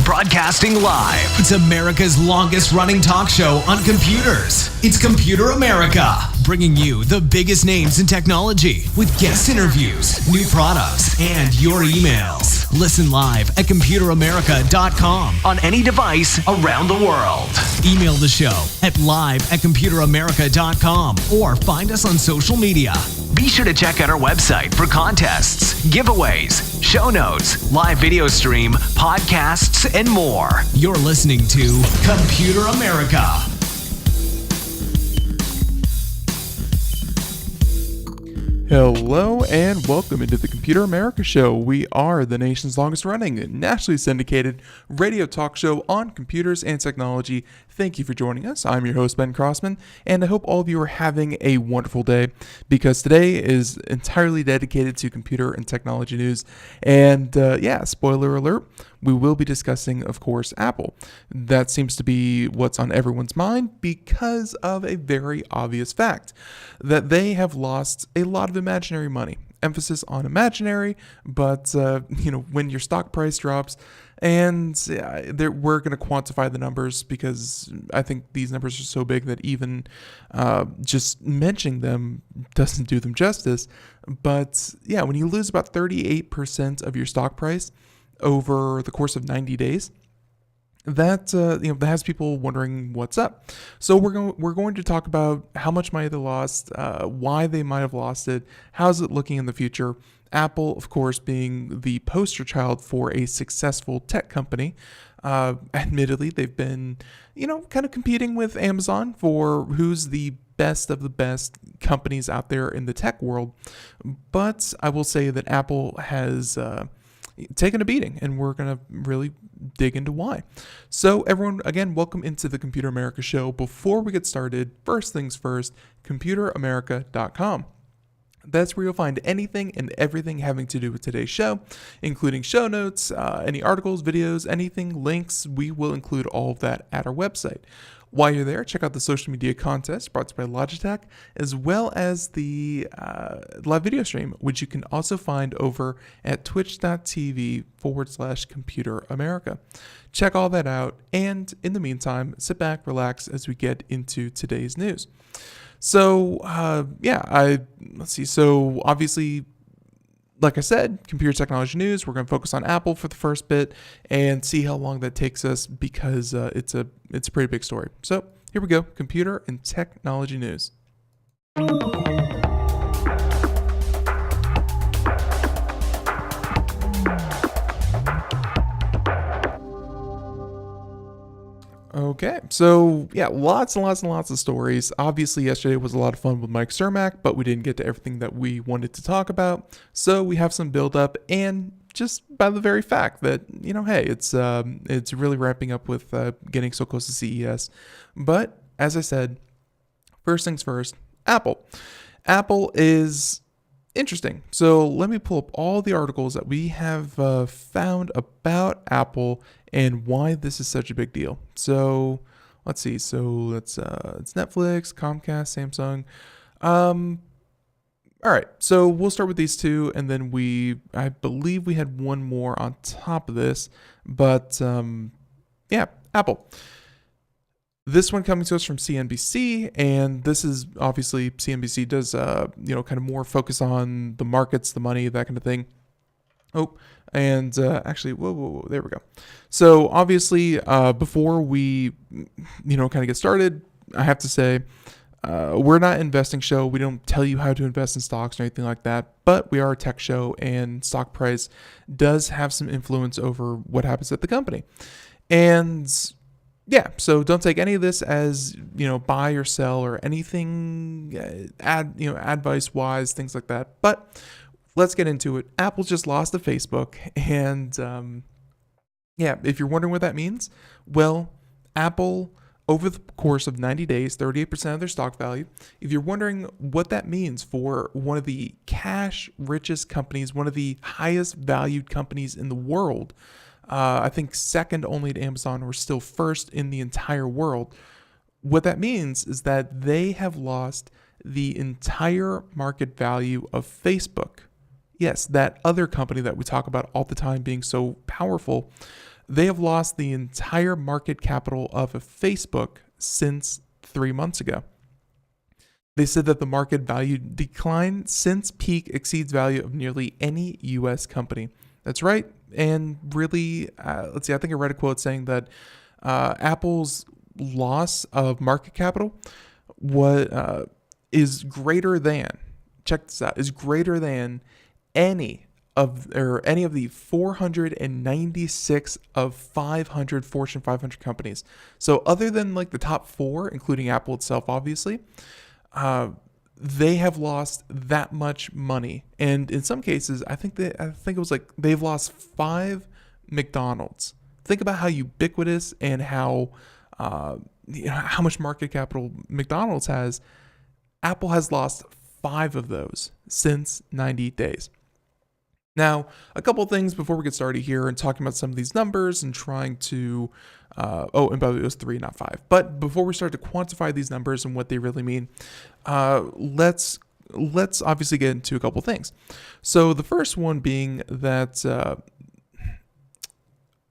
Broadcasting live. It's America's longest running talk show on computers. It's Computer America, bringing you the biggest names in technology with guest interviews, new products, and your emails. Listen live at computeramerica.com on any device around the world. Email the show at live@computeramerica.com or find us on social media. Be sure to check out our website for contests, giveaways, show notes, live video stream, podcasts, and more. You're listening to Computer America. Hello and welcome into the Computer America Show. We are the nation's longest running, nationally syndicated radio talk show on computers and technology. Thank you for joining us. I'm your host, Ben Crossman, and I hope all of you are having a wonderful day because today is entirely dedicated to computer and technology news. And spoiler alert, we will be discussing, of course, Apple. That seems to be what's on everyone's mind because of a very obvious fact that they have lost a lot of imaginary money. Emphasis on imaginary, but when your stock price drops, and we're going to quantify the numbers because I think these numbers are so big that even just mentioning them doesn't do them justice. But yeah, when you lose about 38% of your stock price over the course of 90 days, that has people wondering what's up. So we're going to talk about how much money they lost, why they might have lost it, how's it looking in the future. Apple, of course, being the poster child for a successful tech company. Admittedly, they've been, kind of competing with Amazon for who's the best of the best companies out there in the tech world. But I will say that Apple has taken a beating, and we're going to really dig into why. So everyone, again, welcome into the Computer America Show. Before we get started, first things first, computeramerica.com. That's where you'll find anything and everything having to do with today's show, including show notes, any articles, videos, anything, links. We will include all of that at our website. While you're there, check out the social media contest brought to you by Logitech, as well as the live video stream, which you can also find over at twitch.tv/Computer America. Check all that out. And in the meantime, sit back, relax as we get into today's news. So, let's see. So obviously, like I said, computer technology news. We're going to focus on Apple for the first bit and see how long that takes us because it's a pretty big story. So here we go. Computer and technology news. Okay, so yeah, lots and lots and lots of stories. Obviously, yesterday was a lot of fun with Mike Cermak, but we didn't get to everything that we wanted to talk about. So we have some build up, and just by the very fact that hey, it's really ramping up with getting so close to CES. But as I said, first things first, Apple. Apple is interesting. So let me pull up all the articles that we have found about Apple and why this is such a big deal. So let's see. So it's Netflix, Comcast, Samsung. All right. So we'll start with these two, and then I believe we had one more on top of this, but Apple. This one coming to us from CNBC, and this is obviously CNBC does kind of more focus on the markets, the money, that kind of thing. Actually, whoa, there we go. So obviously, before we, kind of get started, I have to say, we're not an investing show. We don't tell you how to invest in stocks or anything like that, but we are a tech show, and stock price does have some influence over what happens at the company. And yeah, so don't take any of this as, buy or sell or anything advice wise, things like that. But let's get into it. Apple just lost to Facebook, and if you're wondering what that means, well, Apple, over the course of 90 days, 38% of their stock value. If you're wondering what that means for one of the cash richest companies, one of the highest valued companies in the world, I think second only to Amazon, or still first in the entire world. What that means is that they have lost the entire market value of Facebook. Yes, that other company that we talk about all the time being so powerful. They have lost the entire market capital of a Facebook since 3 months ago. They said that the market value decline since peak exceeds value of nearly any U.S. company. That's right. And really, let's see, I think I read a quote saying that Apple's loss of market capital is greater than, check this out, is greater than any of the 496 of 500 Fortune 500 companies. So other than like the top 4, including Apple itself, obviously, they have lost that much money. And in some cases, I think it was like they've lost 5 McDonald's. Think about how ubiquitous and how much market capital McDonald's has. Apple has lost 5 of those since 90 days. Now, a couple of things before we get started here and talking about some of these numbers and trying to, and by the way, it was 3, not 5. But before we start to quantify these numbers and what they really mean, let's obviously get into a couple of things. So the first one being that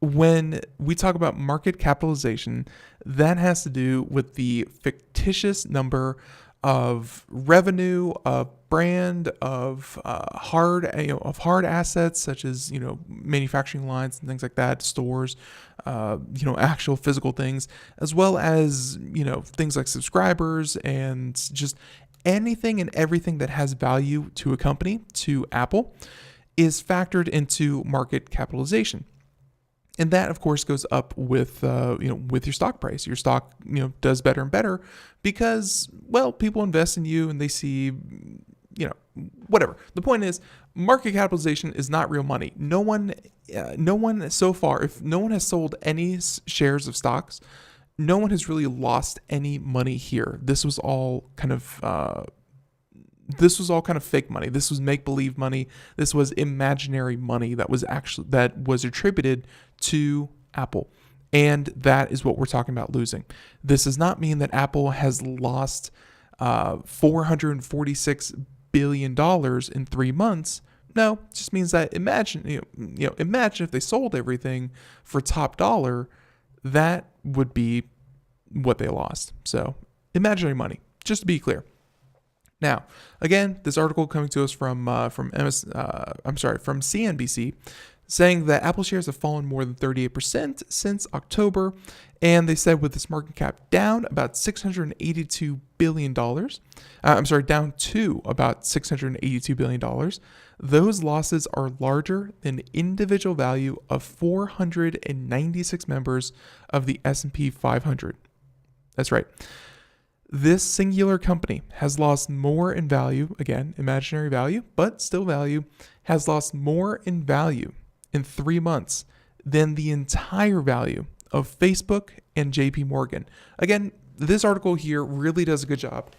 when we talk about market capitalization, that has to do with the fictitious number of revenue, of brand, of hard assets such as manufacturing lines and things like that, stores, actual physical things, as well as things like subscribers and just anything and everything that has value to a company, to Apple, is factored into market capitalization. And that, of course, goes up with your stock price. Your stock, does better and better because, well, people invest in you and they see, whatever. The point is, market capitalization is not real money. No one so far, if no one has sold any shares of stocks, no one has really lost any money here. This was all kind of fake money. This was make-believe money. This was imaginary money that was attributed to Apple. And that is what we're talking about losing. This does not mean that Apple has lost $446 billion in 3 months. No, it just means that imagine if they sold everything for top dollar, that would be what they lost. So imaginary money, just to be clear. Now, again, this article coming to us from CNBC, saying that Apple shares have fallen more than 38% since October, and they said with this market cap down about $682 billion, down to about $682 billion, those losses are larger than the individual value of 496 members of the S&P 500. That's right. This singular company has lost more in value, again, imaginary value, but still value, has lost more in value in 3 months than the entire value of Facebook and JP Morgan. Again, this article here really does a good job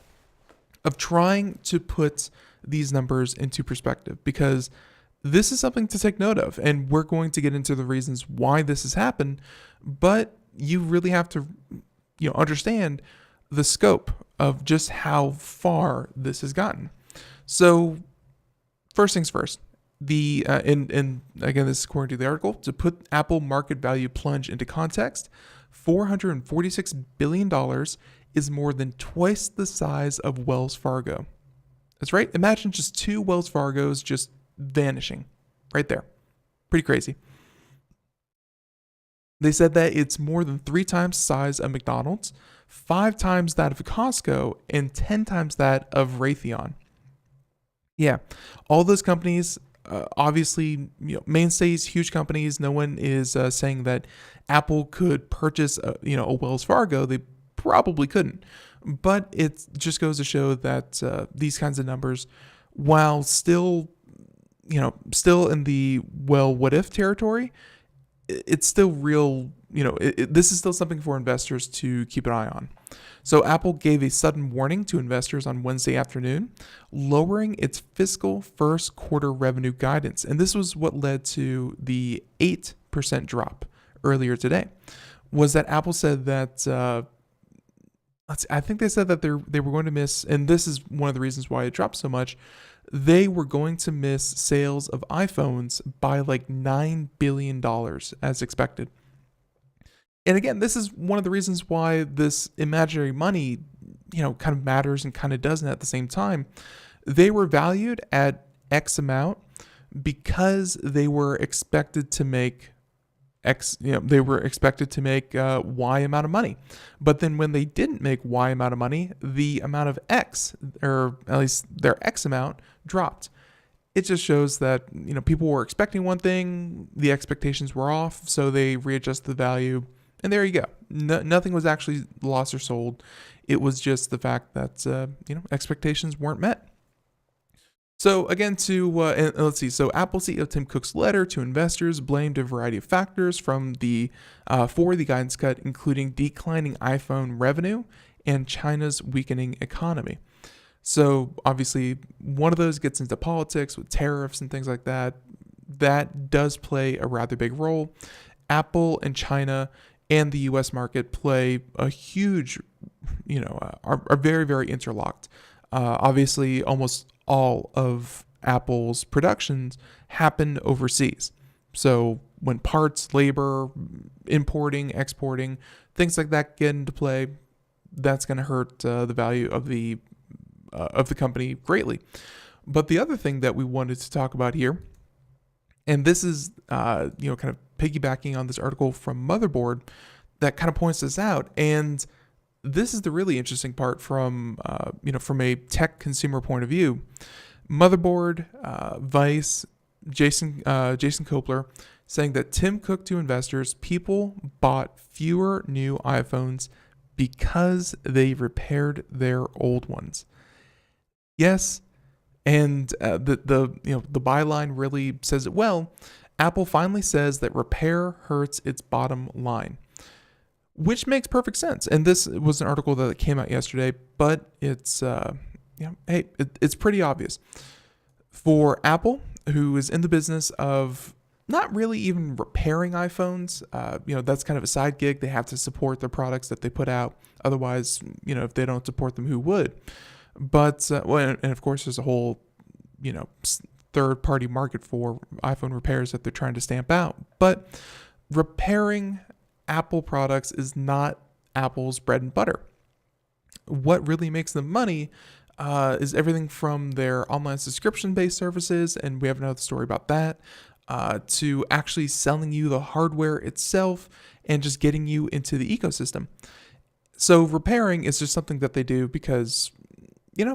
of trying to put these numbers into perspective, because this is something to take note of, and we're going to get into the reasons why this has happened, but you really have to understand the scope of just how far this has gotten. So first things first, and again, this is according to the article, to put Apple market value plunge into context, $446 billion is more than twice the size of Wells Fargo. That's right. Imagine just 2 Wells Fargos just vanishing right there. Pretty crazy. They said that it's more than 3 times the size of McDonald's, 5 times that of Costco, and 10 times that of Raytheon. Yeah, all those companies, obviously, mainstays, huge companies. No one is saying that Apple could purchase, a Wells Fargo. They probably couldn't. But it just goes to show that these kinds of numbers, while still in the what if territory, it's still real. This is still something for investors to keep an eye on. So Apple gave a sudden warning to investors on Wednesday afternoon, lowering its fiscal first quarter revenue guidance. And this was what led to the 8% drop earlier today, was that Apple said that, I think they said that they were going to miss, and this is one of the reasons why it dropped so much, they were going to miss sales of iPhones by like $9 billion as expected. And again, this is one of the reasons why this imaginary money, kind of matters and kind of doesn't at the same time. They were valued at X amount because they were expected to make Y amount of money. But then when they didn't make Y amount of money, the amount of X, or at least their X amount, dropped. It just shows that, people were expecting one thing, the expectations were off, so they readjusted the value. And there you go. Nothing was actually lost or sold. It was just the fact that, expectations weren't met. So again, let's see. So Apple CEO Tim Cook's letter to investors blamed a variety of factors for the guidance cut, including declining iPhone revenue and China's weakening economy. So obviously, one of those gets into politics with tariffs and things like that. That does play a rather big role. Apple and China and the U.S. market play a huge, are very, very interlocked. Obviously, almost all of Apple's productions happen overseas. So when parts, labor, importing, exporting, things like that get into play, that's going to hurt the value of the company greatly. But the other thing that we wanted to talk about here, and this is kind of piggybacking on this article from Motherboard that kind of points this out, and this is the really interesting part from a tech consumer point of view. Motherboard, Vice, Jason Kopler saying that Tim Cook to investors, people bought fewer new iPhones because they repaired their old ones. Yes, and the byline really says it well. Apple finally says that repair hurts its bottom line, which makes perfect sense. And this was an article that came out yesterday, but it's it's pretty obvious. For Apple, who is in the business of not really even repairing iPhones, that's kind of a side gig. They have to support the products that they put out. Otherwise, if they don't support them, who would? But, and of course, there's a whole, third-party market for iPhone repairs that they're trying to stamp out. But repairing Apple products is not Apple's bread and butter. What really makes them money is everything from their online subscription-based services, and we have another story about that, to actually selling you the hardware itself and just getting you into the ecosystem. So repairing is just something that they do because,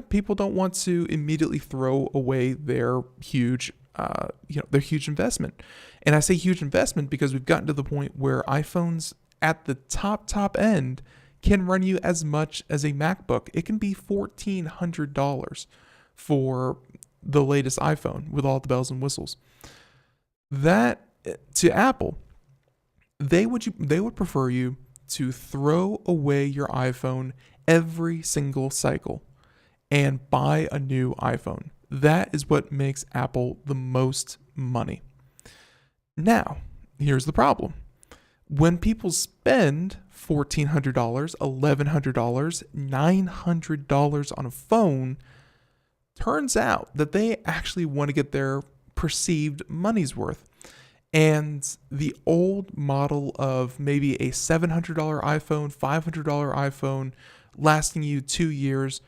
people don't want to immediately throw away their huge investment. And I say huge investment because we've gotten to the point where iPhones at the top end can run you as much as a MacBook. It can be $1,400 for the latest iPhone with all the bells and whistles. That, to Apple, they would prefer you to throw away your iPhone every single cycle and buy a new iPhone. That is what makes Apple the most money. Now, here's the problem. When people spend $1,400, $1,100, $900 on a phone, turns out that they actually want to get their perceived money's worth. And the old model of maybe a $700 iPhone, $500 iPhone lasting you 2 years,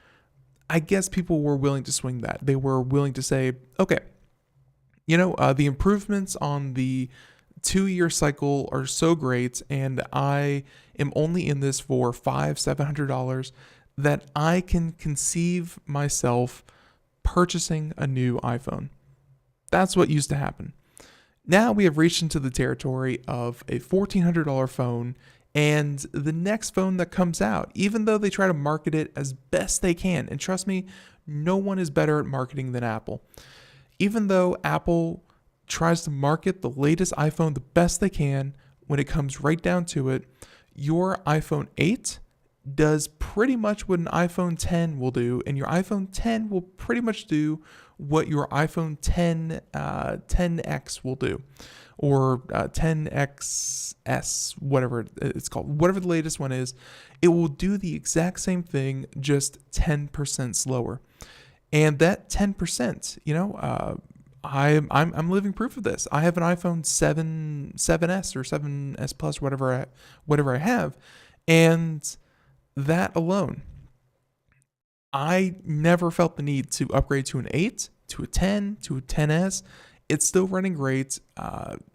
I guess people were willing to swing that. They were willing to say, okay, the improvements on the 2-year cycle are so great, and I am only in this for $700 that I can conceive myself purchasing a new iPhone. That's what used to happen. Now we have reached into the territory of a $1,400 phone and the next phone that comes out, even though they try to market it as best they can. And trust me, no one is better at marketing than Apple. Even though Apple tries to market the latest iPhone the best they can, when it comes right down to it, your iPhone 8 does pretty much what an iPhone 10 will do, and your iPhone 10 will pretty much do what your iPhone 10X will do, or 10XS, whatever it's called, whatever the latest one is. It will do the exact same thing, just 10% slower. And that 10%, I'm living proof of this. I have an iPhone 7S or 7S Plus, whatever I have, and that alone, I never felt the need to upgrade to an 8, to a 10, to a 10S. It's still running great.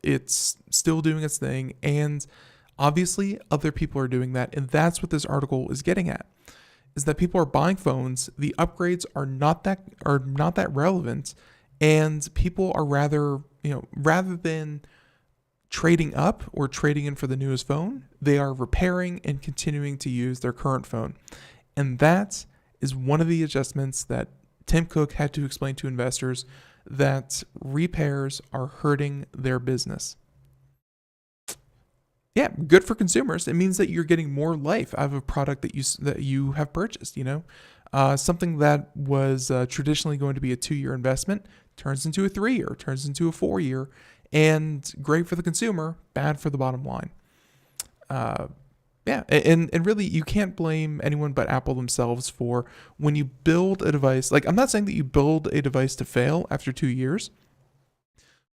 It's still doing its thing, and obviously other people are doing that, and that's what this article is getting at. Is that people are buying phones, the upgrades are not that relevant, and people are rather than trading up or trading in for the newest phone, they are repairing and continuing to use their current phone. And that is one of the adjustments that Tim Cook had to explain to investors, that repairs are hurting their business. Yeah, good for consumers. It means that you're getting more life out of a product that you have purchased. Something that was traditionally going to be a 2-year investment turns into a 3-year, turns into a 4-year, and great for the consumer, bad for the bottom line. And really, you can't blame anyone but Apple themselves for when you build a device. Like, I'm not saying that you build a device to fail after 2 years,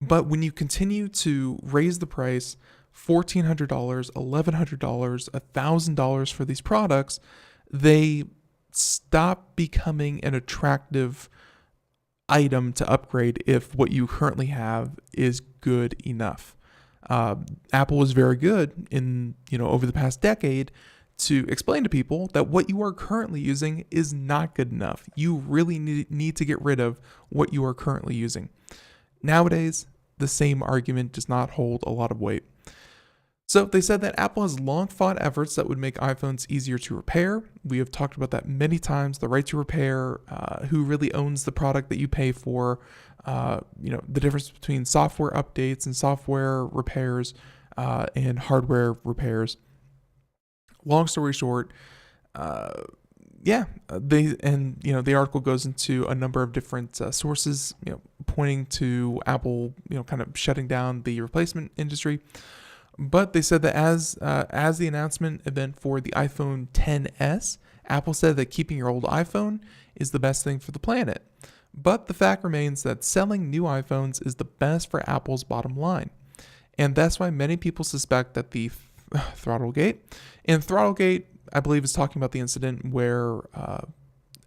but when you continue to raise the price, $1,400, $1,100, $1,000 for these products, they stop becoming an attractive item to upgrade if what you currently have is good enough. Apple was very good in, over the past decade to explain to people that what you are currently using is not good enough. You really need to get rid of what you are currently using. Nowadays, the same argument does not hold a lot of weight. So they said that Apple has long fought efforts that would make iPhones easier to repair. We have talked about that many times, the right to repair, who really owns the product that you pay for, the difference between software updates and software repairs and hardware repairs. Long story short, the article goes into a number of different sources, pointing to Apple, kind of shutting down the replacement industry. But they said that as the announcement event for the iPhone XS, Apple said that keeping your old iPhone is the best thing for the planet. But the fact remains that selling new iPhones is the best for Apple's bottom line. And that's why many people suspect that the Throttlegate, and Throttlegate, I believe, is talking about the incident where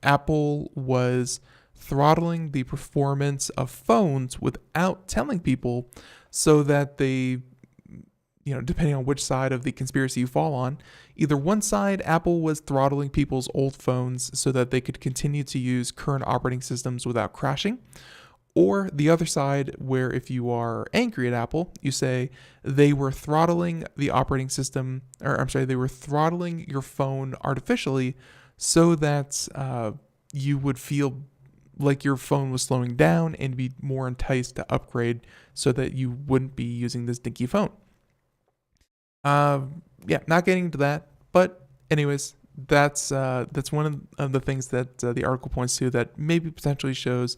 Apple was throttling the performance of phones without telling people, so that they, depending on which side of the conspiracy you fall on, either one side, Apple was throttling people's old phones so that they could continue to use current operating systems without crashing, or the other side, where if you are angry at Apple, you say they were throttling the operating system, they were throttling your phone artificially so that you would feel like your phone was slowing down and be more enticed to upgrade so that you wouldn't be using this dinky phone. Not getting into that, but anyways, that's one of the things that the article points to that maybe potentially shows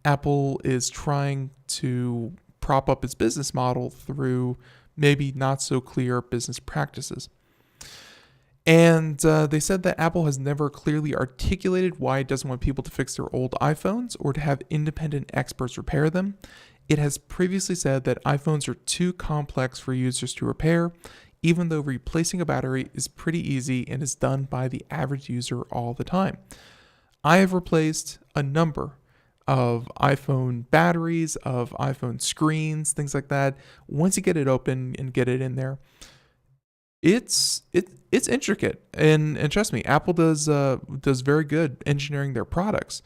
Apple is trying to prop up its business model through maybe not so clear business practices. And they said that Apple has never clearly articulated why it doesn't want people to fix their old iPhones or to have independent experts repair them. It has previously said that iPhones are too complex for users to repair, even though replacing a battery is pretty easy and is done by the average user all the time. I have replaced a number of iPhone batteries, of iPhone screens, things like that. Once you get it open and get it in there, it's intricate, and trust me, Apple does very good engineering their products,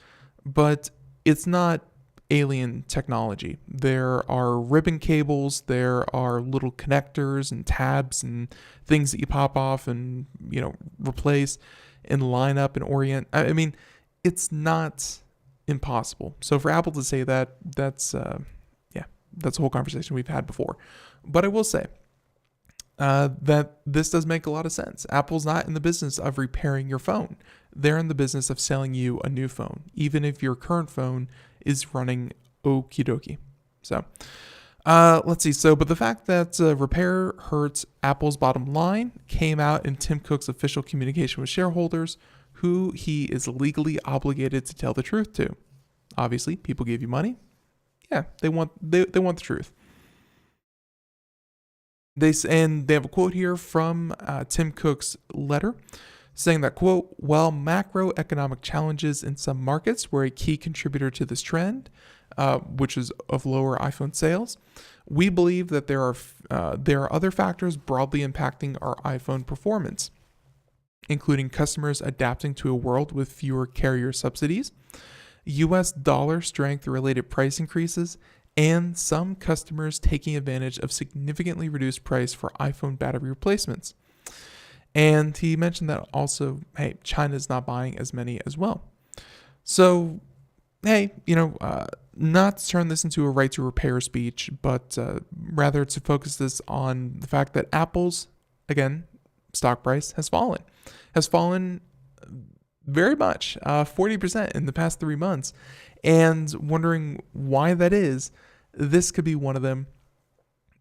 but it's not alien technology. There are ribbon cables, there are little connectors and tabs and things that you pop off and replace and line up and orient. I mean, it's not impossible. So for Apple to say that, that's a whole conversation we've had before. But I will say that this does make a lot of sense. Apple's not in the business of repairing your phone. They're in the business of selling you a new phone, even if your current phone is running okie dokie. So let's see. But the fact that repair hurts Apple's bottom line came out in Tim Cook's official communication with shareholders, who he is legally obligated to tell the truth to. Obviously, people gave you money. Yeah, they want the truth. They have a quote here from Tim Cook's letter saying that, quote, while macroeconomic challenges in some markets were a key contributor to this trend, which is of lower iPhone sales, we believe that there are other factors broadly impacting our iPhone performance, including customers adapting to a world with fewer carrier subsidies, U.S. dollar strength related price increases, and some customers taking advantage of significantly reduced price for iPhone battery replacements. And he mentioned that also, hey, China's not buying as many as well. So, hey, not to turn this into a right to repair speech, but rather to focus this on the fact that Apple's, again, stock price has fallen very much, 40% in the past 3 months. And wondering why that is, this could be one of them.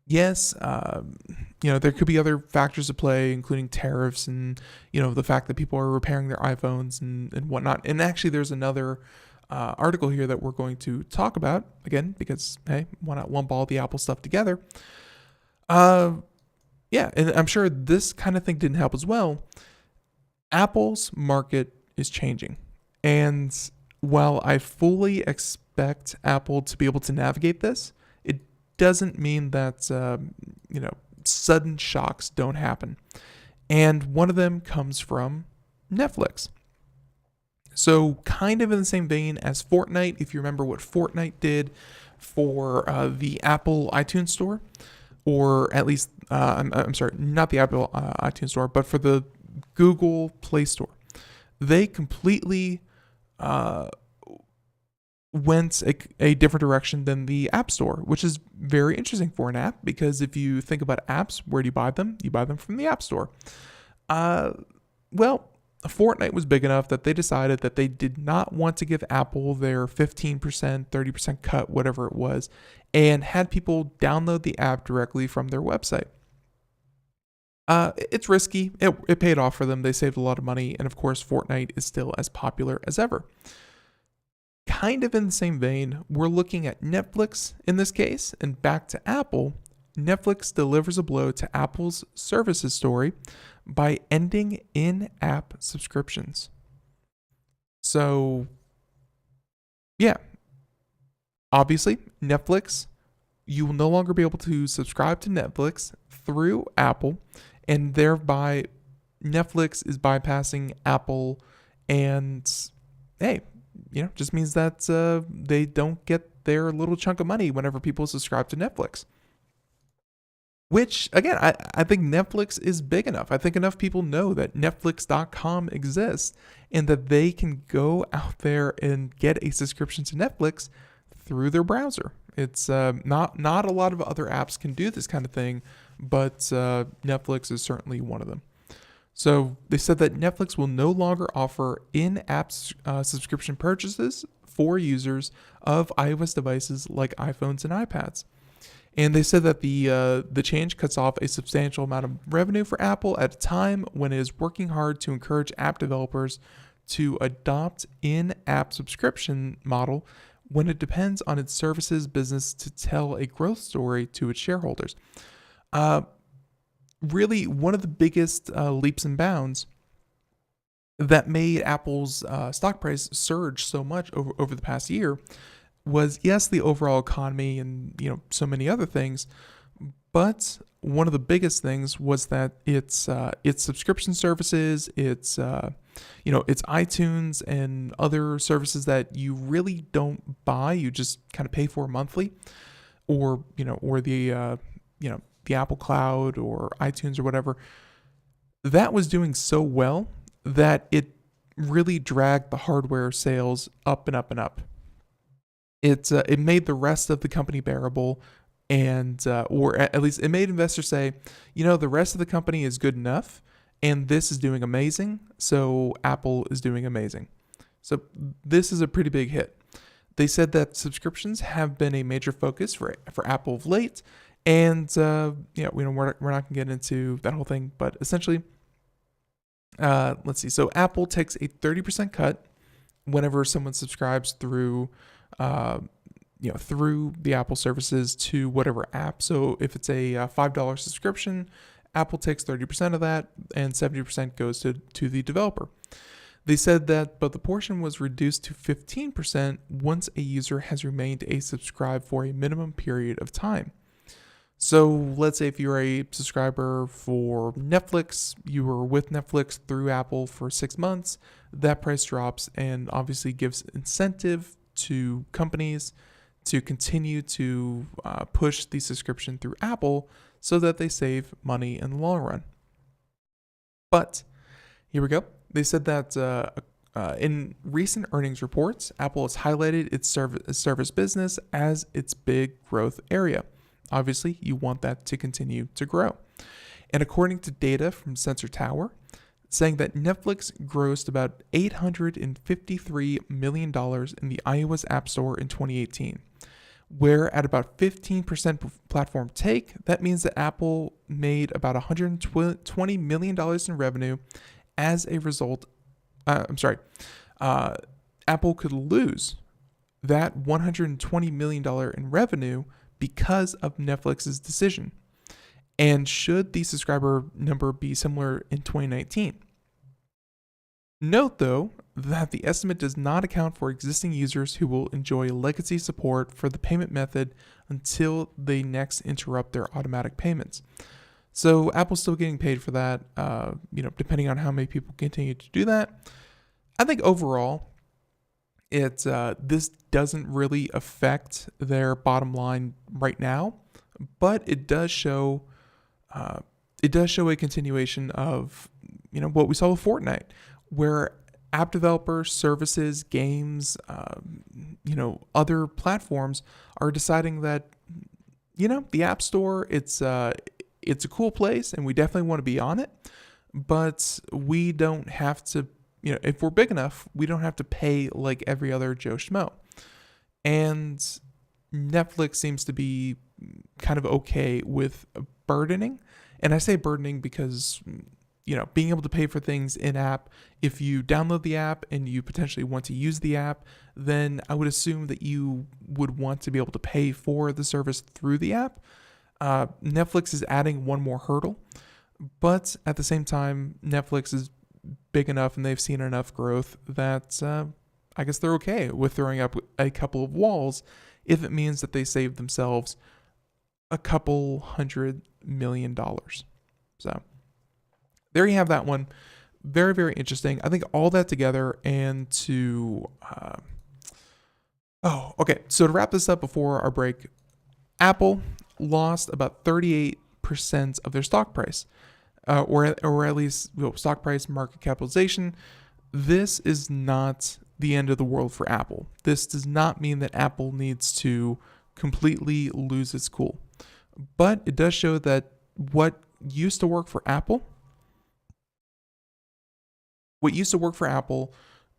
Yes, there could be other factors at play, including tariffs and, the fact that people are repairing their iPhones and whatnot. And actually, there's another article here that we're going to talk about, again, because, hey, why not lump all the Apple stuff together? And I'm sure this kind of thing didn't help as well. Apple's market is changing. And while I fully expect Apple to be able to navigate this, it doesn't mean that, sudden shocks don't happen. And one of them comes from Netflix. So kind of in the same vein as Fortnite, if you remember what Fortnite did for the Apple iTunes Store, or at least, I'm sorry, not the Apple iTunes Store, but for the Google Play Store. They completely went a different direction than the App Store, which is very interesting for an app, because if you think about apps, where do you buy them? You buy them from the App Store. Fortnite was big enough that they decided that they did not want to give Apple their 15%, 30% cut, whatever it was, and had people download the app directly from their website. It's risky. It paid off for them. They saved a lot of money. And of course, Fortnite is still as popular as ever. Kind of in the same vein, we're looking at Netflix in this case, and back to Apple. Netflix delivers a blow to Apple's services story by ending in-app subscriptions. So, yeah, obviously, Netflix, you will no longer be able to subscribe to Netflix through Apple, and thereby Netflix is bypassing Apple, and hey, just means that they don't get their little chunk of money whenever people subscribe to Netflix. Which, again, I think Netflix is big enough. I think enough people know that Netflix.com exists and that they can go out there and get a subscription to Netflix through their browser. It's not a lot of other apps can do this kind of thing, but Netflix is certainly one of them. So they said that Netflix will no longer offer in-app subscription purchases for users of iOS devices like iPhones and iPads. And they said that the change cuts off a substantial amount of revenue for Apple at a time when it is working hard to encourage app developers to adopt in-app subscription model when it depends on its services business to tell a growth story to its shareholders. Really, one of the biggest leaps and bounds that made Apple's stock price surge so much over the past year was, yes, the overall economy and so many other things, but one of the biggest things was that its subscription services, its iTunes and other services that you really don't buy, you just kind of pay for monthly, or the Apple Cloud or iTunes or whatever, that was doing so well that it really dragged the hardware sales up and up and up. It made the rest of the company bearable, and or at least it made investors say, the rest of the company is good enough, and this is doing amazing, so Apple is doing amazing. So this is a pretty big hit. They said that subscriptions have been a major focus for Apple of late, and we're not going to get into that whole thing, but essentially, let's see. So Apple takes a 30% cut whenever someone subscribes through through the Apple services to whatever app. So if it's a $5 subscription, Apple takes 30% of that, and 70% goes to the developer. They said that, but the portion was reduced to 15% once a user has remained a subscribe for a minimum period of time. So let's say if you're a subscriber for Netflix, you were with Netflix through Apple for 6 months, that price drops and obviously gives incentive to companies to continue to push the subscription through Apple so that they save money in the long run. But here we go. They said that in recent earnings reports, Apple has highlighted its service business as its big growth area. Obviously, you want that to continue to grow. And according to data from Sensor Tower, saying that Netflix grossed about $853 million in the iOS App Store in 2018, where at about 15% platform take, that means that Apple made about $120 million in revenue as a result. Apple could lose that $120 million in revenue because of Netflix's decision. And should the subscriber number be similar in 2019? Note, though, that the estimate does not account for existing users who will enjoy legacy support for the payment method until they next interrupt their automatic payments. So Apple's still getting paid for that, depending on how many people continue to do that. I think overall, this doesn't really affect their bottom line right now, but it does show a continuation of what we saw with Fortnite, where app developers, services, games, other platforms are deciding that the App Store, it's a cool place and we definitely want to be on it, but we don't have to. If we're big enough, we don't have to pay like every other Joe Schmo. And Netflix seems to be kind of okay with burdening. And I say burdening because, being able to pay for things in-app, if you download the app and you potentially want to use the app, then I would assume that you would want to be able to pay for the service through the app. Netflix is adding one more hurdle, but at the same time, Netflix is big enough and they've seen enough growth that I guess they're okay with throwing up a couple of walls if it means that they save themselves a couple $100 million. So there you have that one. Very, very interesting. I think all that together and to so to wrap this up before our break, Apple lost about 38% of their stock price. Or at least stock price, market capitalization. This is not the end of the world for Apple. This does not mean that Apple needs to completely lose its cool. But it does show that what used to work for Apple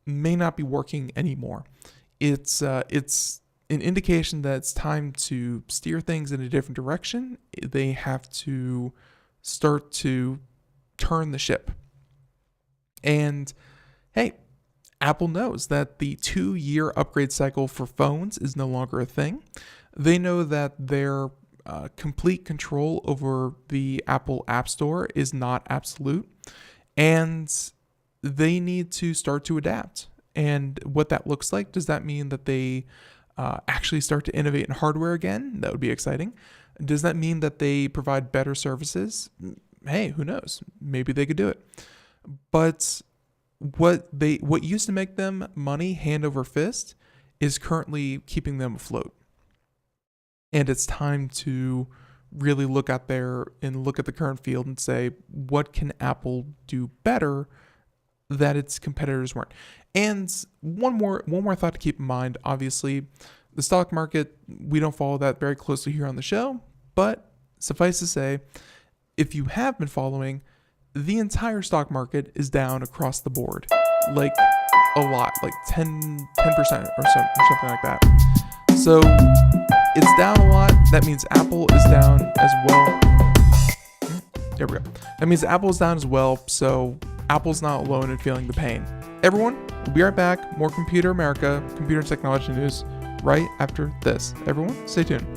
may not be working anymore. It's an indication that it's time to steer things in a different direction. They have to start to turn the ship. And hey, Apple knows that the 2-year upgrade cycle for phones is no longer a thing. They know that their complete control over the Apple App Store is not absolute. And they need to start to adapt. And what that looks like, does that mean that they actually start to innovate in hardware again? That would be exciting. Does that mean that they provide better services? Hey, who knows? Maybe they could do it. But what used to make them money hand over fist is currently keeping them afloat. And it's time to really look out there and look at the current field and say, what can Apple do better that its competitors weren't? And one more thought to keep in mind. Obviously, the stock market, we don't follow that very closely here on the show, but suffice to say, if you have been following, the entire stock market is down across the board, like a lot, like 10% or something like that. So it's down a lot. That means Apple is down as well. There we go. That means Apple is down as well. So Apple's not alone in feeling the pain. Everyone, we'll be right back. More Computer America, computer and technology news right after this. Everyone, stay tuned.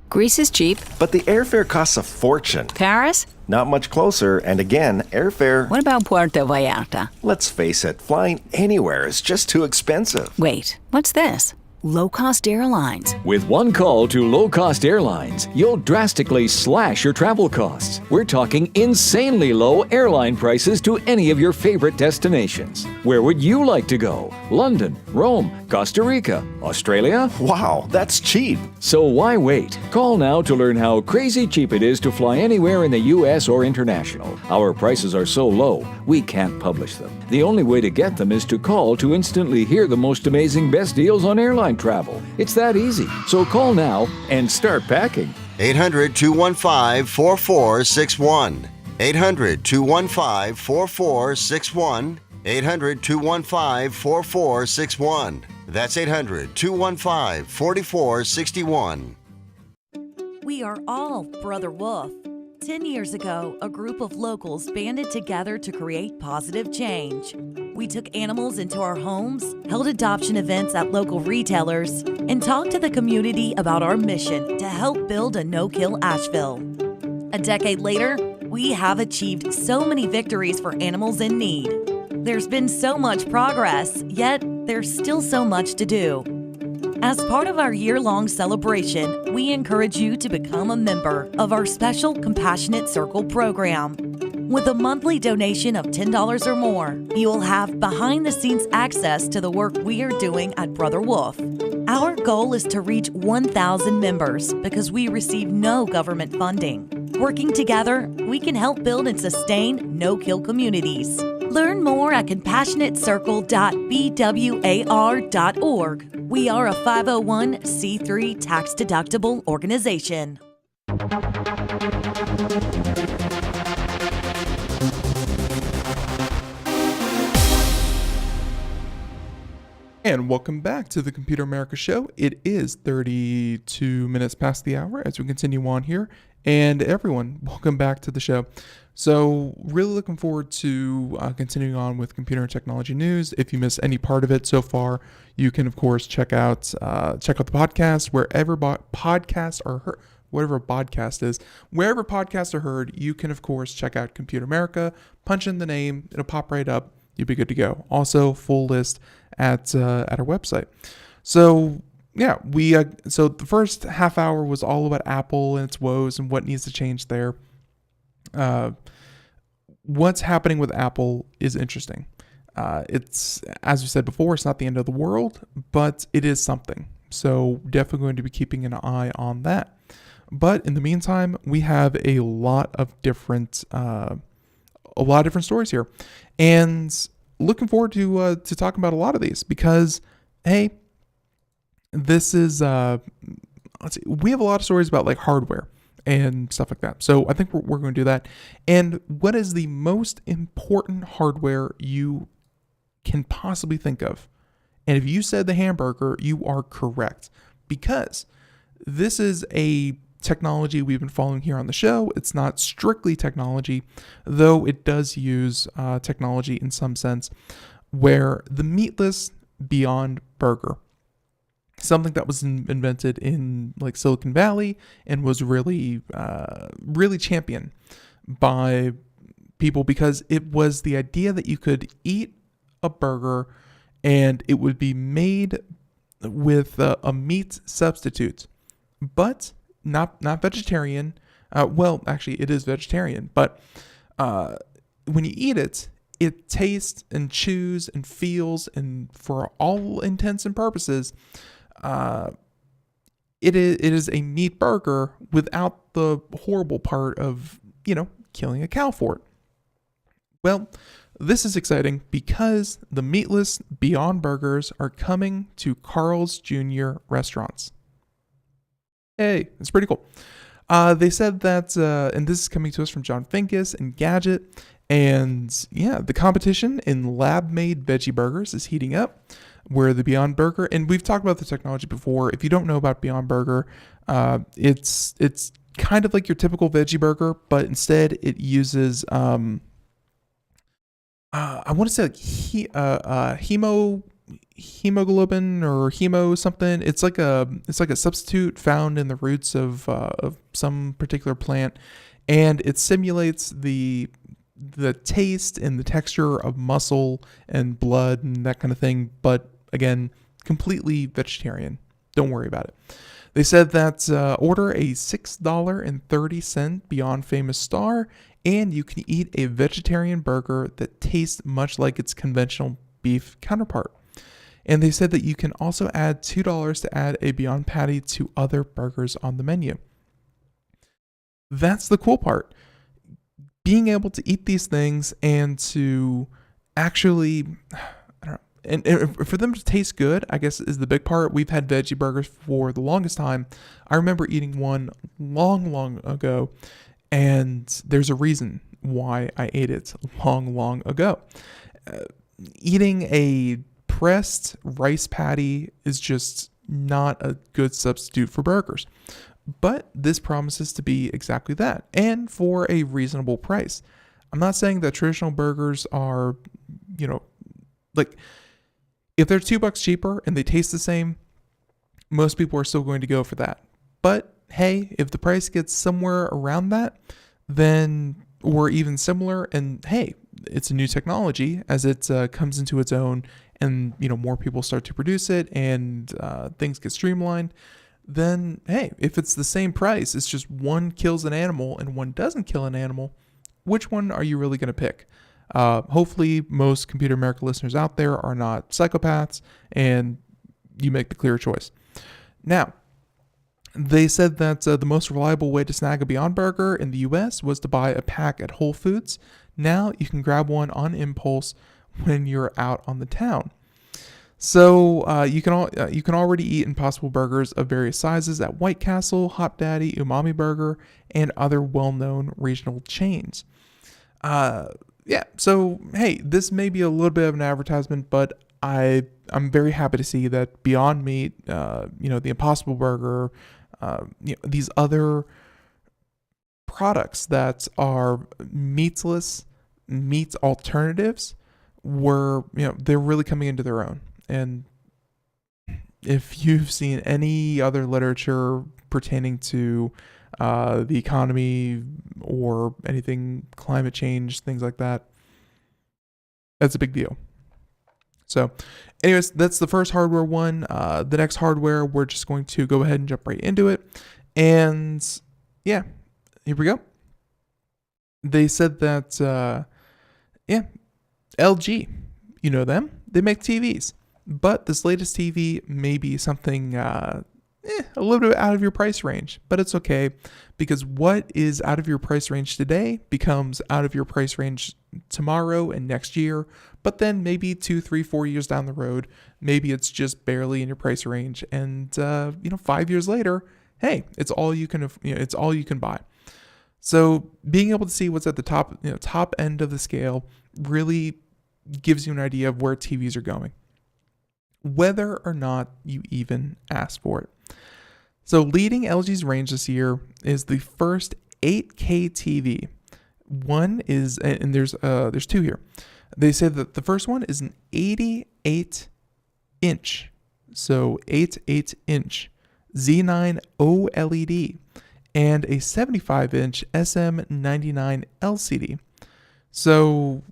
Greece is cheap. But the airfare costs a fortune. Paris? Not much closer, and again, airfare... What about Puerto Vallarta? Let's face it, flying anywhere is just too expensive. Wait, what's this? Low-cost airlines. With one call to low-cost airlines, you'll drastically slash your travel costs. We're talking insanely low airline prices to any of your favorite destinations. Where would you like to go? London, Rome, Costa Rica, Australia? Wow, that's cheap. So why wait? Call now to learn how crazy cheap it is to fly anywhere in the U.S. or international. Our prices are so low, we can't publish them. The only way to get them is to call to instantly hear the most amazing best deals on airline travel. It's that easy. So call now and start packing. 800-215-4461. 800-215-4461. 800-215-4461. That's 800-215-4461. We are all Brother Wolf. 10 years ago, a group of locals banded together to create positive change. We took animals into our homes, held adoption events at local retailers, and talked to the community about our mission to help build a no-kill Asheville. A decade later, we have achieved so many victories for animals in need. There's been so much progress, yet there's still so much to do. As part of our year-long celebration, we encourage you to become a member of our special Compassionate Circle program. With a monthly donation of $10 or more, you will have behind-the-scenes access to the work we are doing at Brother Wolf. Our goal is to reach 1,000 members because we receive no government funding. Working together, we can help build and sustain no-kill communities. Learn more at compassionatecircle.bwar.org. We are a 501c3 tax-deductible organization. And welcome back to the Computer America Show. It is 32 minutes past the hour as we continue on here. And everyone, welcome back to the show. So really looking forward to continuing on with computer and technology news. If you missed any part of it so far, you can, of course, check out the podcast wherever podcasts are heard. Whatever podcast is, wherever podcasts are heard, you can, of course, check out Computer America, punch in the name, it'll pop right up. You'll be good to go. Also, full list at our website. So yeah, so the first half hour was all about Apple and its woes and what needs to change there. What's happening with Apple is interesting. It's, as we said before, it's not the end of the world, but it is something. So definitely going to be keeping an eye on that. But in the meantime, we have a lot of different stories here, and looking forward to talking about a lot of these because, hey, this is we have a lot of stories about like hardware and stuff like that. So I think we're going to do that. And what is the most important hardware you can possibly think of? And if you said the hamburger, you are correct, because this is a technology we've been following here on the show. It's not strictly technology, though it does use technology in some sense, where the Meatless Beyond Burger. something that was invented in like Silicon Valley and was really, really championed by people because it was the idea that you could eat a burger and it would be made with a meat substitute, but not vegetarian. Well, actually, it is vegetarian, but when you eat it, it tastes and chews and feels, and for all intents and purposes, it is a meat burger without the horrible part of, killing a cow for it. Well, this is exciting because the meatless Beyond Burgers are coming to Carl's Jr. restaurants. Hey, it's pretty cool. They said that, and this is coming to us from John Finkus and Gadget, and yeah, the competition in lab-made veggie burgers is heating up, where the Beyond Burger, and we've talked about the technology before. If you don't know about Beyond Burger, it's kind of like your typical veggie burger, but instead it uses, I want to say like hemoglobin or hemo something. It's like a substitute found in the roots of some particular plant, and it simulates the taste and the texture of muscle and blood and that kind of thing, but again, completely vegetarian. Don't worry about it. They said that order a $6.30 Beyond Famous Star, and you can eat a vegetarian burger that tastes much like its conventional beef counterpart. And they said that you can also add $2 to add a Beyond Patty to other burgers on the menu. That's the cool part. Being able to eat these things and to actually, I don't know, and for them to taste good, I guess, is the big part. We've had veggie burgers for the longest time. I remember eating one long ago, and there's a reason why I ate it long ago. Eating a pressed rice patty is just not a good substitute for burgers. But this promises to be exactly that, and for a reasonable price. I'm not saying that traditional burgers are, like, if they're $2 cheaper and they taste the same, most people are still going to go for that. But hey, if the price gets somewhere around that, then, or even similar, and hey, it's a new technology as it comes into its own, and more people start to produce it, and things get streamlined, then hey, if it's the same price, it's just one kills an animal and one doesn't kill an animal, which one are you really going to pick? Hopefully most Computer America listeners out there are not psychopaths and you make the clear choice. Now, they said that the most reliable way to snag a Beyond Burger in the US was to buy a pack at Whole Foods. Now you can grab one on impulse when you're out on the town. So you can already eat Impossible Burgers of various sizes at White Castle, Hot Daddy, Umami Burger, and other well-known regional chains. So hey, this may be a little bit of an advertisement, but I'm very happy to see that Beyond Meat, the Impossible Burger, these other products that are meatless meat alternatives they're really coming into their own. And if you've seen any other literature pertaining to the economy or anything, climate change, things like that, that's a big deal. So anyways, that's the first hardware one. The next hardware, we're just going to go ahead and jump right into it. And yeah, here we go. They said that, LG, you know them, they make TVs. But this latest TV may be something a little bit out of your price range, but it's okay, because what is out of your price range today becomes out of your price range tomorrow and next year, but then maybe 2, 3, 4 years down the road, maybe it's just barely in your price range, and 5 years later, hey, it's all you can buy. So being able to see what's at the top end of the scale really gives you an idea of where TVs are going, whether or not you even ask for it. So leading LG's range this year is the first 8K TV. One is, and there's two here. They say that the first one is an 88-inch so 8.8-inch Z9 OLED, and a 75-inch SM99 LCD. So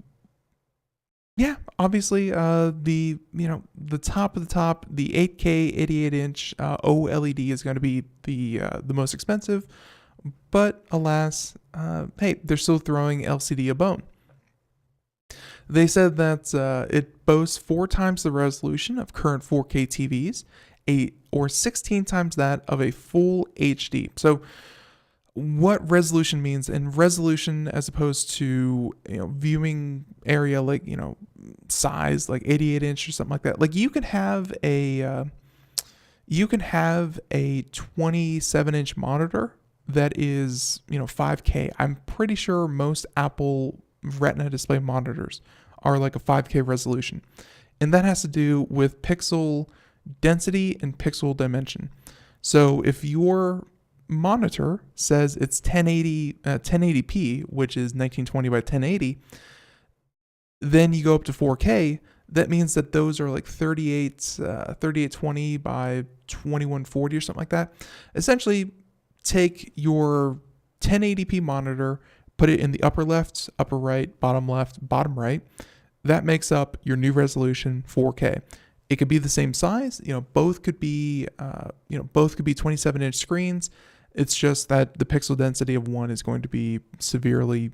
yeah, obviously the top of the top, the 8K 88-inch OLED is going to be the most expensive, but alas, hey, they're still throwing LCD a bone. They said that it boasts 4 times the resolution of current 4K TVs, or 16 times that of a full HD. So what resolution means, and resolution as opposed to viewing area, like size, like 88-inch or something like that. Like you can have a 27-inch monitor that is 5K. I'm pretty sure most Apple Retina display monitors are like a 5K resolution, and that has to do with pixel density and pixel dimension. So if your monitor says it's 1080p, which is 1920 by 1080, then you go up to 4K. That means that those are like 3820 by 2140 or something like that. Essentially, take your 1080p monitor, put it in the upper left, upper right, bottom left, bottom right. That makes up your new resolution 4K. It could be the same size. Both could be 27-inch screens. It's just that the pixel density of one is going to be severely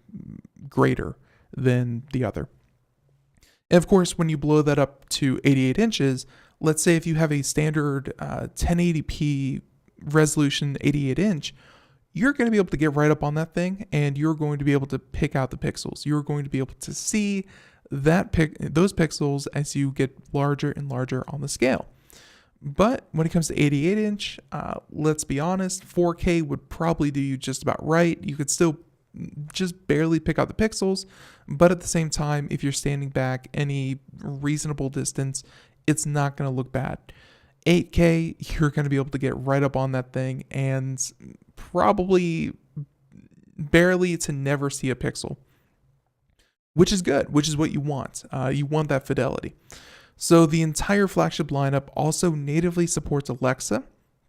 greater than the other. And of course, when you blow that up to 88 inches, let's say if you have a standard 1080p resolution 88-inch, you're going to be able to get right up on that thing, and you're going to be able to pick out the pixels. You're going to be able to see those pixels as you get larger and larger on the scale. But when it comes to 88-inch, let's be honest, 4K would probably do you just about right. You could still just barely pick out the pixels, but at the same time, if you're standing back any reasonable distance, it's not going to look bad. 8K, you're going to be able to get right up on that thing and probably barely to never see a pixel, which is good, which is what you want. You want that fidelity. So the entire flagship lineup also natively supports Alexa.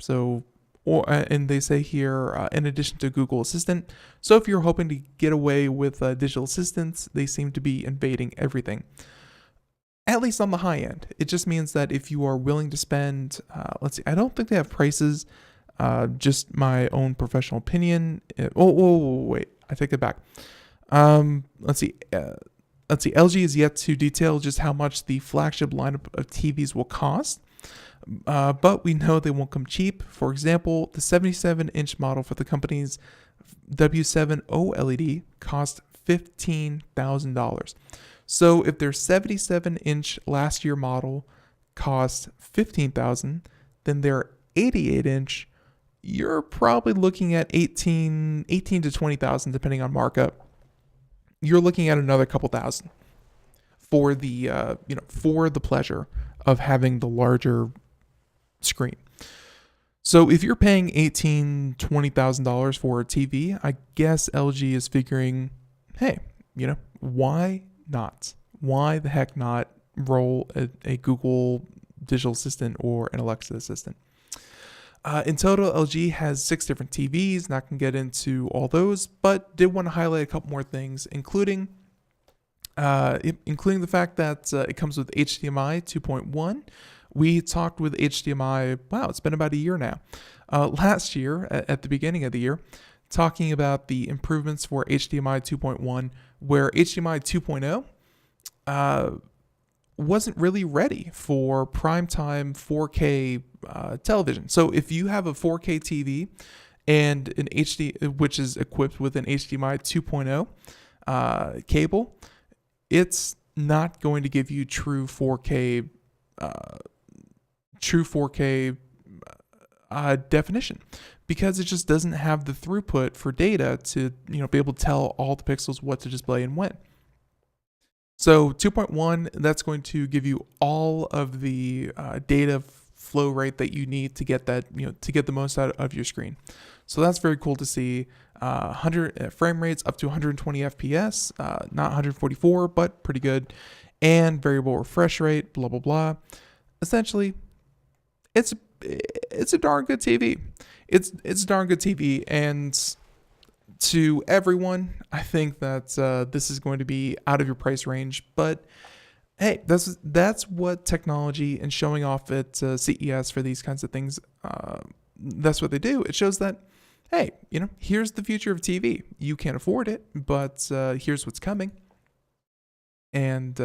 And they say here, in addition to Google Assistant. So if you're hoping to get away with digital assistants, they seem to be invading everything. At least on the high end. It just means that if you are willing to spend, let's see, I don't think they have prices, just my own professional opinion. Wait, I take it back. Let's see, LG is yet to detail just how much the flagship lineup of TVs will cost, but we know they won't come cheap. For example, the 77-inch model for the company's W7 OLED cost $15,000. So if their 77-inch last year model cost $15,000, then their 88-inch, you're probably looking at $18,000 to $20,000 depending on markup. You're looking at another couple thousand for the for the pleasure of having the larger screen. So if you're paying $18,000, $20,000 for a TV, I guess LG is figuring, hey, why not? Why the heck not roll a Google digital assistant or an Alexa assistant? In total, LG has 6 different TVs. Not going to get into all those, but did want to highlight a couple more things, including the fact that it comes with HDMI 2.1. We talked with HDMI, it's been about a year now. Last year, at the beginning of the year, talking about the improvements for HDMI 2.1, where HDMI 2.0 wasn't really ready for primetime 4K television. So if you have a 4K TV and an HD, which is equipped with an HDMI 2.0 cable, it's not going to give you true 4K definition, because it just doesn't have the throughput for data to be able to tell all the pixels what to display and when. So 2.1, that's going to give you all of the data flow rate that you need to get that, to get the most out of your screen. So that's very cool to see. 100 frame rates up to 120 FPS, not 144, but pretty good. And variable refresh rate, blah, blah, blah. Essentially, it's a darn good TV. It's a darn good TV, and to everyone, I think that this is going to be out of your price range. But hey, that's what technology and showing off at CES for these kinds of things. That's what they do. It shows that, hey, here's the future of TV. You can't afford it, but here's what's coming. And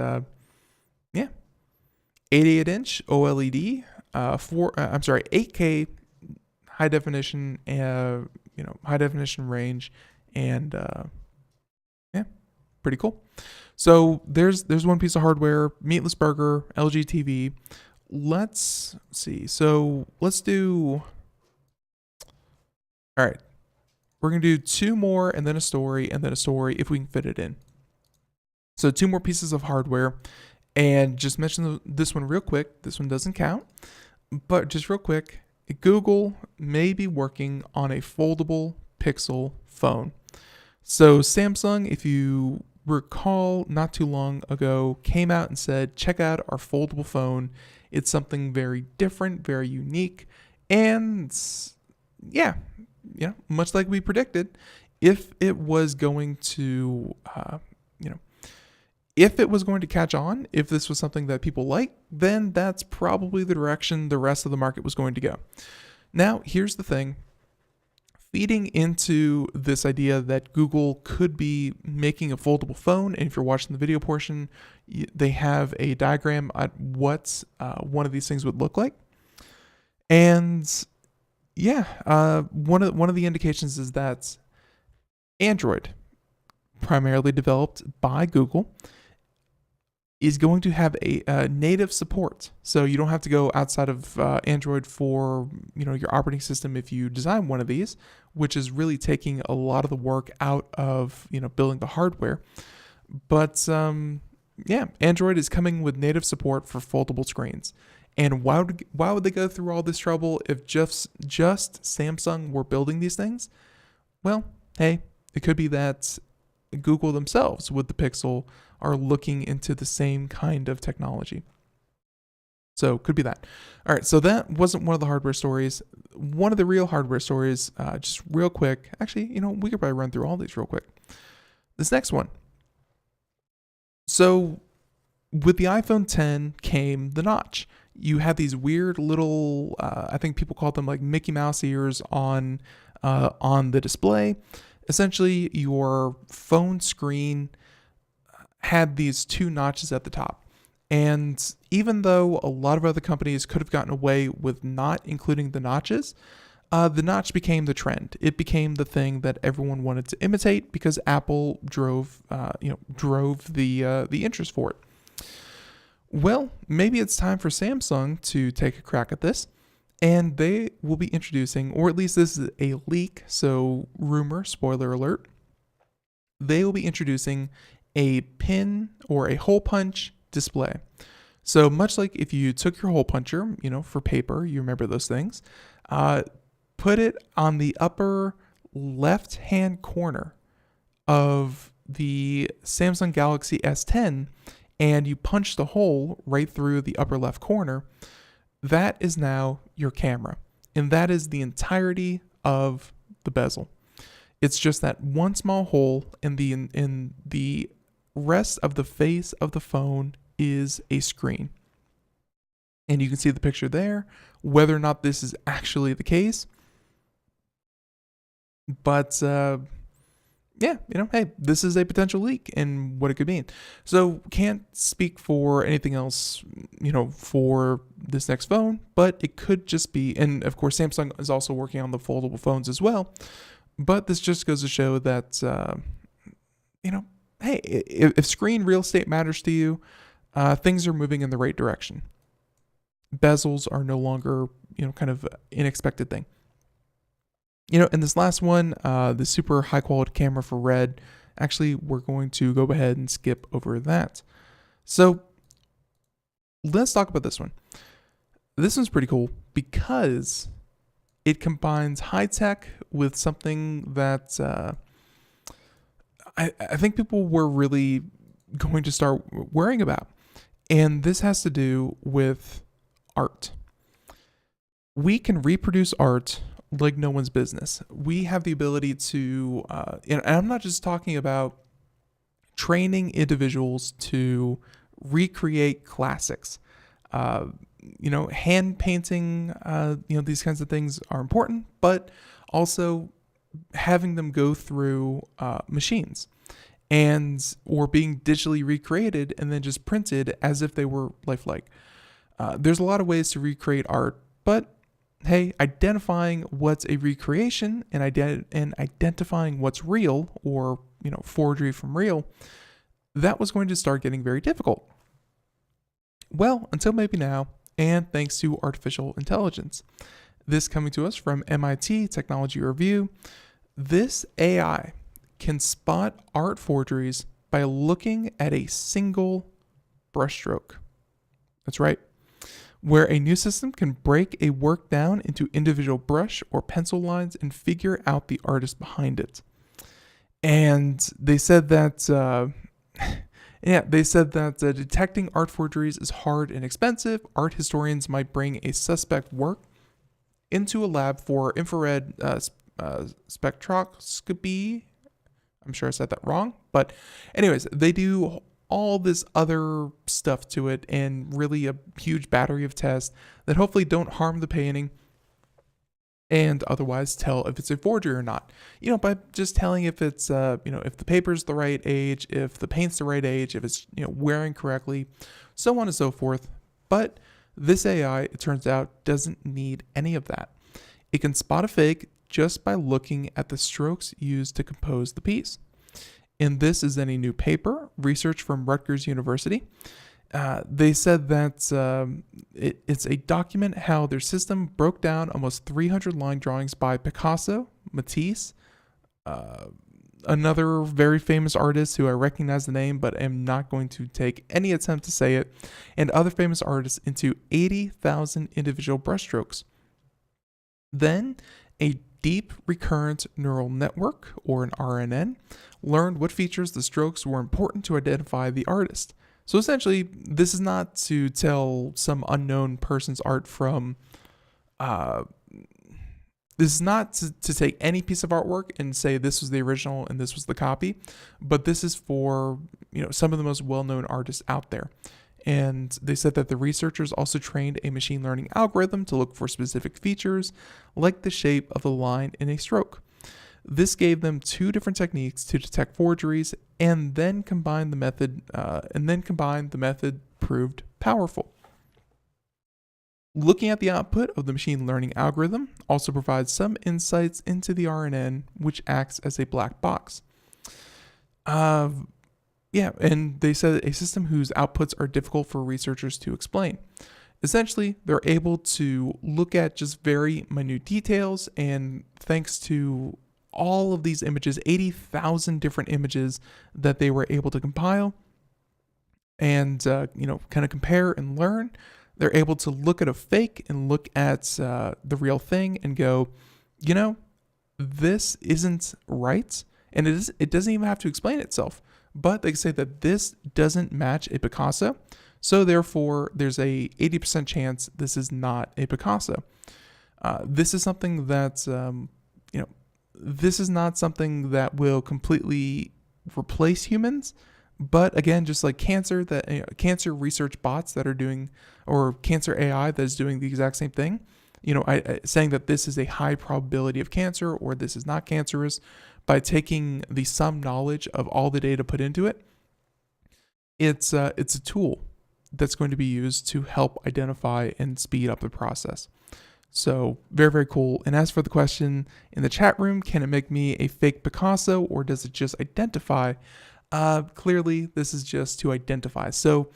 88-inch OLED, 8K high definition, high definition range, and pretty cool. So there's one piece of hardware, Meatless Burger, LG TV. Let's see. So let's do. All right, we're gonna do two more, and then a story, if we can fit it in. So two more pieces of hardware, and just mention this one real quick. This one doesn't count, but just real quick, Google may be working on a foldable Pixel phone. So Samsung, if you recall, not too long ago, came out and said, check out our foldable phone. It's something very different, very unique, and much like we predicted, if it was going to, if it was going to catch on, if this was something that people like, then that's probably the direction the rest of the market was going to go. Now, here's the thing. Feeding into this idea that Google could be making a foldable phone, and if you're watching the video portion, they have a diagram at what one of these things would look like. And one of the indications is that Android, primarily developed by Google, is going to have a native support. So you don't have to go outside of Android for your operating system if you design one of these, which is really taking a lot of the work out of building the hardware. But Android is coming with native support for foldable screens. And why would they go through all this trouble if just Samsung were building these things? Well, hey, it could be that Google themselves with the Pixel are looking into the same kind of technology. So could be that. All right, so that wasn't one of the hardware stories. One of the real hardware stories, just real quick. Actually, we could probably run through all these real quick. This next one. So with the iPhone X came the notch. You had these weird little, I think people call them like Mickey Mouse ears on the display. Essentially, your phone screen had these two notches at the top. And even though a lot of other companies could have gotten away with not including the notches, the notch became the trend. It became the thing that everyone wanted to imitate because Apple drove the interest for it. Well, maybe it's time for Samsung to take a crack at this, and they will be introducing, or at least this is a leak, so rumor, spoiler alert, they will be introducing a pin or a hole punch display. So much like if you took your hole puncher, for paper, you remember those things, put it on the upper left-hand corner of the Samsung Galaxy S10, and you punch the hole right through the upper left corner, that is now your camera. And that is the entirety of the bezel. It's just that one small hole, and the rest of the face of the phone is a screen. And you can see the picture there, whether or not this is actually the case. But hey, this is a potential leak and what it could mean. So can't speak for anything else, for this next phone, but it could just be, and of course Samsung is also working on the foldable phones as well. But this just goes to show that, hey, if screen real estate matters to you, things are moving in the right direction. Bezels are no longer, kind of an unexpected thing. And this last one, the super high quality camera for Red, actually, we're going to go ahead and skip over that. So let's talk about this one. This one's pretty cool because it combines high tech with something that I think people were really going to start worrying about. And this has to do with art. we can reproduce art like no one's business. We have the ability to, and I'm not just talking about training individuals to recreate classics. Hand painting, these kinds of things are important, but also having them go through machines or being digitally recreated and then just printed as if they were lifelike. There's a lot of ways to recreate art, but hey, identifying what's a recreation and identifying what's real, or forgery from real, that was going to start getting very difficult. Well, until maybe now, and thanks to artificial intelligence. This coming to us from MIT Technology Review. This AI can spot art forgeries by looking at a single brushstroke. That's right. Where a new system can break a work down into individual brush or pencil lines and figure out the artist behind it. And they said that detecting art forgeries is hard and expensive. Art historians might bring a suspect work into a lab for infrared spectroscopy. I'm sure I said that wrong. But anyways, they do all this other stuff to it and really a huge battery of tests that hopefully don't harm the painting and otherwise tell if it's a forgery or not. By just telling if it's, if the paper's the right age, if the paint's the right age, if it's, wearing correctly, so on and so forth. But this AI, it turns out, doesn't need any of that. It can spot a fake just by looking at the strokes used to compose the piece. And this is in a new paper, research from Rutgers University. They said that it's a document how their system broke down almost 300 line drawings by Picasso, Matisse, another very famous artist who I recognize the name but am not going to take any attempt to say it, and other famous artists into 80,000 individual brushstrokes. Then a deep recurrent neural network, or an RNN, learned what features the strokes were important to identify the artist. So essentially, this is not to tell some unknown person's art from, this is not to take any piece of artwork and say this was the original and this was the copy, but this is for, some of the most well-known artists out there. And they said that the researchers also trained a machine learning algorithm to look for specific features, like the shape of the line in a stroke. This gave them two different techniques to detect forgeries, and then combined the method proved powerful. Looking at the output of the machine learning algorithm also provides some insights into the RNN, which acts as a black box. And they said a system whose outputs are difficult for researchers to explain. Essentially, they're able to look at just very minute details, and thanks to all of these images, 80,000 different images that they were able to compile and, kind of compare and learn, they're able to look at a fake and look at the real thing and go, this isn't right. And it doesn't even have to explain itself. But they say that this doesn't match a Picasso. So therefore, there's a 80% chance this is not a Picasso. This is something that, this is not something that will completely replace humans. But again, just like cancer research bots that are doing, or cancer AI that is doing the exact same thing, saying that this is a high probability of cancer or this is not cancerous by taking the sum knowledge of all the data put into it. It's a tool that's going to be used to help identify and speed up the process. So very, very cool. And as for the question in the chat room, can it make me a fake Picasso or does it just identify? Clearly this is just to identify. So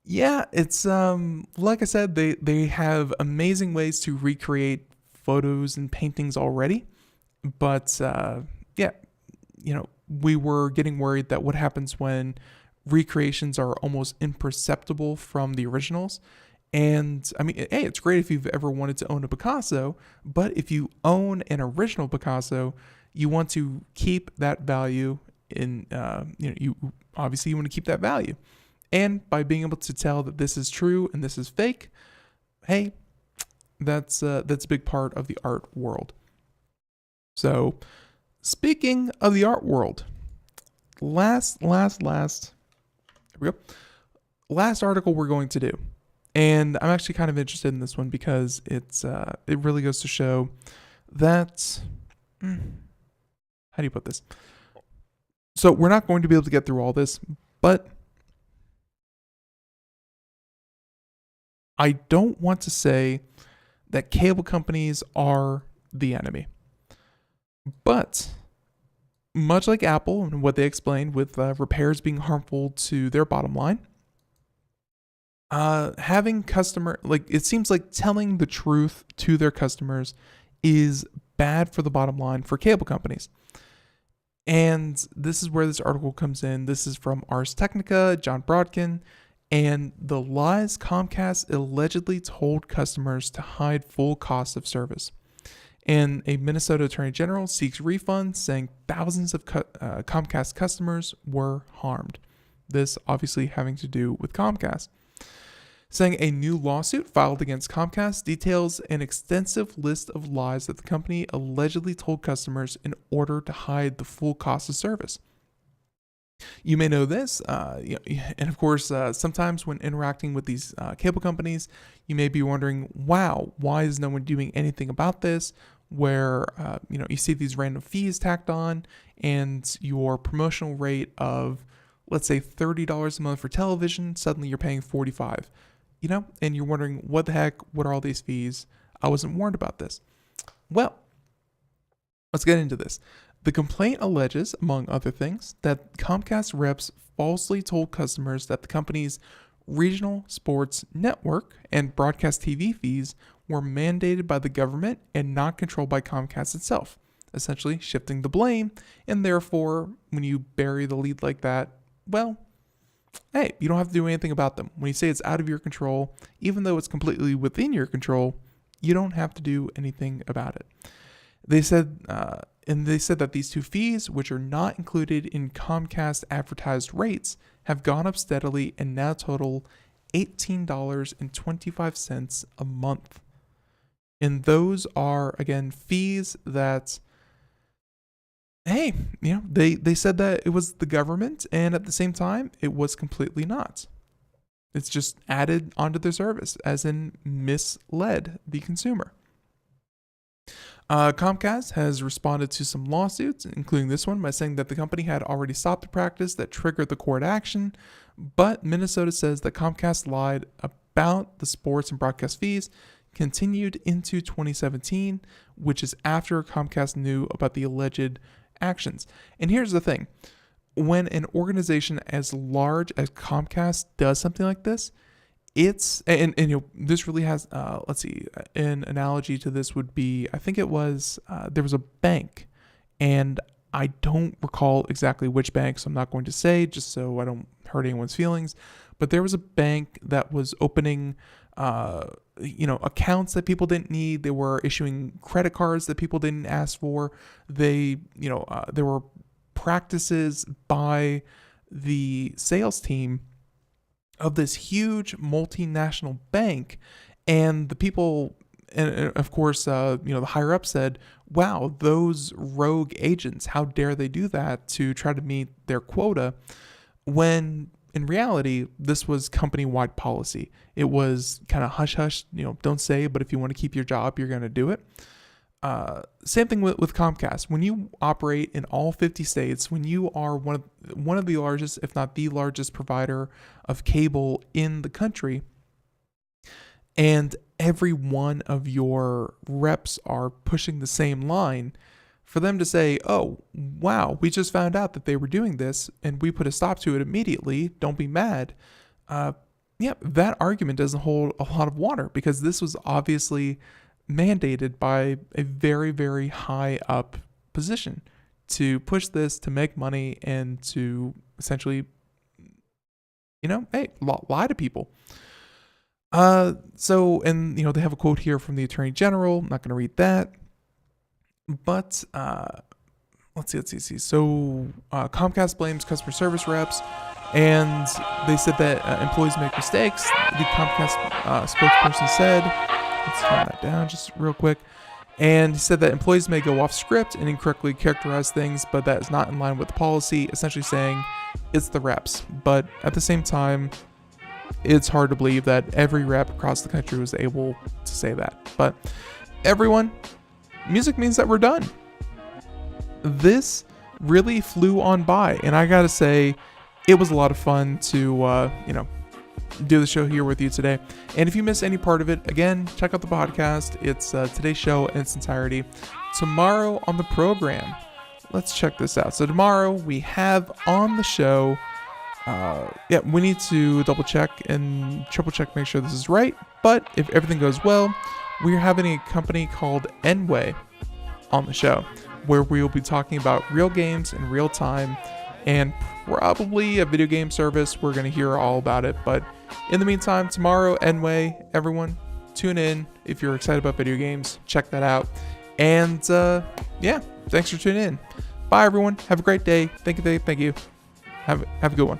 yeah, it's like I said, they have amazing ways to recreate photos and paintings already. But we were getting worried that what happens when recreations are almost imperceptible from the originals. And I mean, hey, it's great if you've ever wanted to own a Picasso, but if you own an original Picasso, you want to keep that value in, you want to keep that value. And by being able to tell that this is true and this is fake, hey, That's a big part of the art world. So, speaking of the art world, last article we're going to do, and I'm actually kind of interested in this one because it really goes to show that how do you put this? So we're not going to be able to get through all this, but I don't want to say that cable companies are the enemy. But much like Apple and what they explained with repairs being harmful to their bottom line, having it seems like telling the truth to their customers is bad for the bottom line for cable companies. And this is where this article comes in. This is from Ars Technica, John Brodkin, and the lies Comcast allegedly told customers to hide full cost of service. And a Minnesota Attorney General seeks refunds, saying thousands of Comcast customers were harmed. This obviously having to do with Comcast. Saying a new lawsuit filed against Comcast details an extensive list of lies that the company allegedly told customers in order to hide the full cost of service. You may know this, and of course, sometimes when interacting with these cable companies, you may be wondering, wow, why is no one doing anything about this? Where, you see these random fees tacked on and your promotional rate of, let's say, $30 a month for television, suddenly you're paying $45, and you're wondering, what the heck, what are all these fees? I wasn't warned about this. Well, let's get into this. The complaint alleges, among other things, that Comcast reps falsely told customers that the company's regional sports network and broadcast TV fees were mandated by the government and not controlled by Comcast itself, essentially shifting the blame. And therefore, when you bury the lead like that, well, hey, you don't have to do anything about them. When you say it's out of your control, even though it's completely within your control, you don't have to do anything about it. They said that these two fees, which are not included in Comcast advertised rates, have gone up steadily and now total $18.25 a month. And those are, again, fees that, hey, they said that it was the government, and at the same time, it was completely not. It's just added onto their service, as in misled the consumer. Comcast has responded to some lawsuits, including this one, by saying that the company had already stopped the practice that triggered the court action, but Minnesota says that Comcast lied about the sports and broadcast fees continued into 2017, which is after Comcast knew about the alleged actions. And here's the thing. When an organization as large as Comcast does something like this, this really has, an analogy to this would be, I think it was, there was a bank, and I don't recall exactly which bank, so I'm not going to say, just so I don't hurt anyone's feelings, but there was a bank that was opening, accounts that people didn't need. They were issuing credit cards that people didn't ask for. There were practices by the sales team of this huge multinational bank, and the people, and of course, the higher up said, wow, those rogue agents, how dare they do that to try to meet their quota, when in reality, this was company-wide policy. It was kind of hush-hush, don't say, but if you want to keep your job, you're going to do it. Same thing with Comcast. When you operate in all 50 states, when you are one of the largest, if not the largest provider of cable in the country, and every one of your reps are pushing the same line, for them to say, oh, wow, we just found out that they were doing this and we put a stop to it immediately, don't be mad. That argument doesn't hold a lot of water, because this was obviously mandated by a very, very high up position to push this, to make money, and to essentially, lie to people. They have a quote here from the Attorney General. I'm not going to read that. But let's see. So Comcast blames customer service reps, and they said that employees make mistakes. The Comcast spokesperson said, Let's turn that down just real quick. And he said that employees may go off script and incorrectly characterize things, but that is not in line with the policy, essentially saying it's the reps. But at the same time, it's hard to believe that every rep across the country was able to say that. But everyone, music means that we're done. This really flew on by, and I gotta say, it was a lot of fun to, do the show here with you today. And if you miss any part of it, again, check out the podcast. It's today's show in its entirety. Tomorrow on the program, let's check this out. So tomorrow we have on the show, we need to double check and triple check, make sure this is right. But if everything goes well, we're having a company called Enway on the show, where we will be talking about real games in real time and probably a video game service. We're going to hear all about it. But in the meantime, tomorrow, Enway, everyone, tune in. If you're excited about video games, check that out. And thanks for tuning in. Bye, everyone. Have a great day. Thank you. Have a good one.